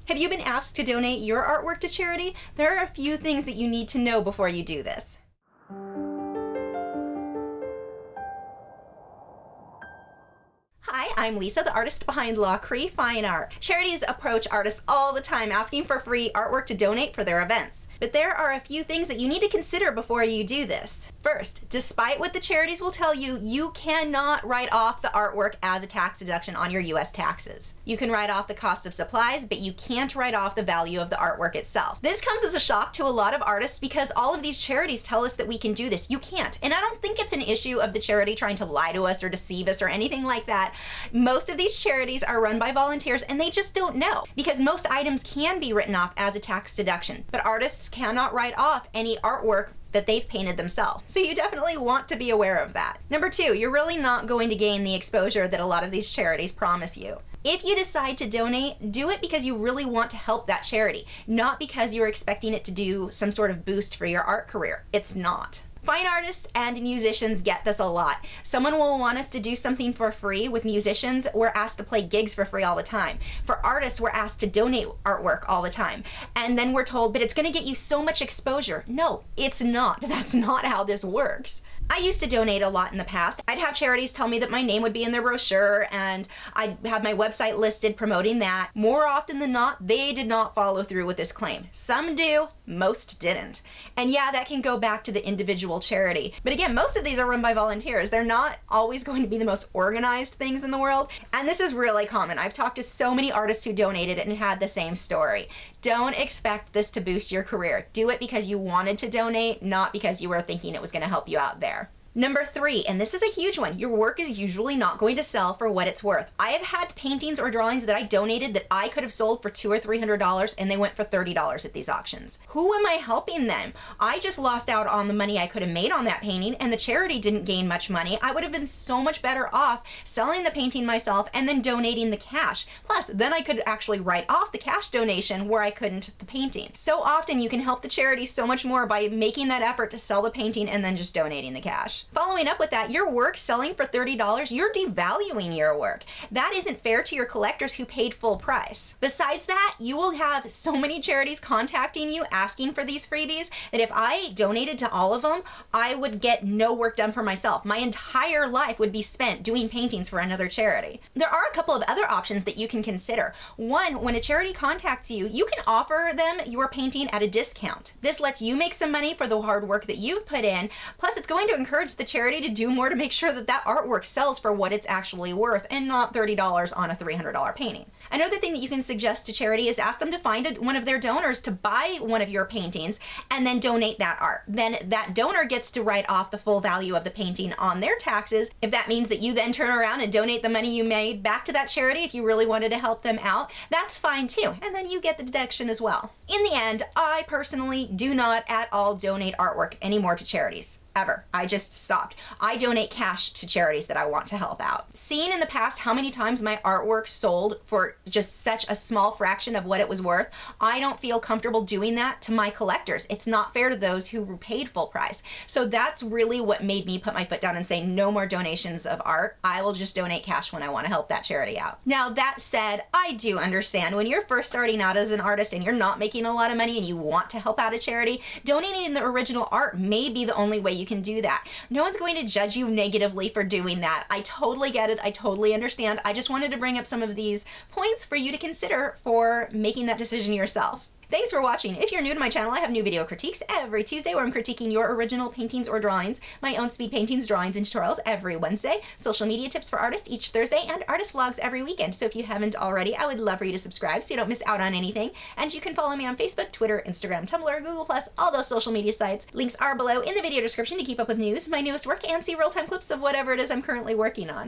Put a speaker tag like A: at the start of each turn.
A: Have you been asked to donate your artwork to charity? There are a few things that you need to know before you do this. Hi, I'm Lisa, the artist behind Lachri Fine Art. Charities approach artists all the time asking for free artwork to donate for their events. But there are a few things that you need to consider before you do this. First, despite what the charities will tell you, you cannot write off the artwork as a tax deduction on your US taxes. You can write off the cost of supplies, but you can't write off the value of the artwork itself. This comes as a shock to a lot of artists because all of these charities tell us that we can do this. You can't. And I don't think it's an issue of the charity trying to lie to us or deceive us or anything like that. Most of these charities are run by volunteers and they just don't know, because most items can be written off as a tax deduction, but artists cannot write off any artwork that they've painted themselves. So you definitely want to be aware of that. Number two, you're really not going to gain the exposure that a lot of these charities promise you. If you decide to donate, do it because you really want to help that charity, not because you're expecting it to do some sort of boost for your art career. It's not. Fine artists and musicians get this a lot. Someone will want us to do something for free. With musicians, we're asked to play gigs for free all the time. For artists, we're asked to donate artwork all the time. And then we're told, but it's going to get you so much exposure. No, it's not. That's not how this works. I used to donate a lot in the past. I'd have charities tell me that my name would be in their brochure and I'd have my website listed promoting that. More often than not, they did not follow through with this claim. Some do, most didn't. And yeah, that can go back to the individual charity. But again, most of these are run by volunteers. They're not always going to be the most organized things in the world. And this is really common. I've talked to so many artists who donated and had the same story. Don't expect this to boost your career. Do it because you wanted to donate, not because you were thinking it was going to help you out there. Number three, and this is a huge one, your work is usually not going to sell for what it's worth. I have had paintings or drawings that I donated that I could have sold for $200 or $300 and they went for $30 at these auctions. Who am I helping then? I just lost out on the money I could have made on that painting and the charity didn't gain much money. I would have been so much better off selling the painting myself and then donating the cash. Plus, then I could actually write off the cash donation where I couldn't the painting. So often you can help the charity so much more by making that effort to sell the painting and then just donating the cash. Following up with that, your work selling for $30, you're devaluing your work. That isn't fair to your collectors who paid full price. Besides that, you will have so many charities contacting you asking for these freebies that if I donated to all of them, I would get no work done for myself. My entire life would be spent doing paintings for another charity. There are a couple of other options that you can consider. One, when a charity contacts you, you can offer them your painting at a discount. This lets you make some money for the hard work that you've put in, plus it's going to encourage the charity to do more to make sure that that artwork sells for what it's actually worth and not $30 on a $300 painting. Another thing that you can suggest to charity is ask them to find one of their donors to buy one of your paintings and then donate that art. Then that donor gets to write off the full value of the painting on their taxes. If that means that you then turn around and donate the money you made back to that charity if you really wanted to help them out, that's fine too. And then you get the deduction as well. In the end, I personally do not at all donate artwork anymore to charities. Ever. I just stopped. I donate cash to charities that I want to help out. Seeing in the past how many times my artwork sold for just such a small fraction of what it was worth, I don't feel comfortable doing that to my collectors. It's not fair to those who paid full price. So that's really what made me put my foot down and say no more donations of art. I will just donate cash when I want to help that charity out. Now that said, I do understand when you're first starting out as an artist and you're not making a lot of money and you want to help out a charity, donating the original art may be the only way you can do that. No one's going to judge you negatively for doing that. I totally get it. I totally understand. I just wanted to bring up some of these points for you to consider for making that decision yourself. Thanks for watching. If you're new to my channel, I have new video critiques every Tuesday where I'm critiquing your original paintings or drawings, my own speed paintings, drawings, and tutorials every Wednesday, social media tips for artists each Thursday, and artist vlogs every weekend. So if you haven't already, I would love for you to subscribe so you don't miss out on anything. And you can follow me on Facebook, Twitter, Instagram, Tumblr, Google+, all those social media sites. Links are below in the video description to keep up with news, my newest work, and see real-time clips of whatever it is I'm currently working on.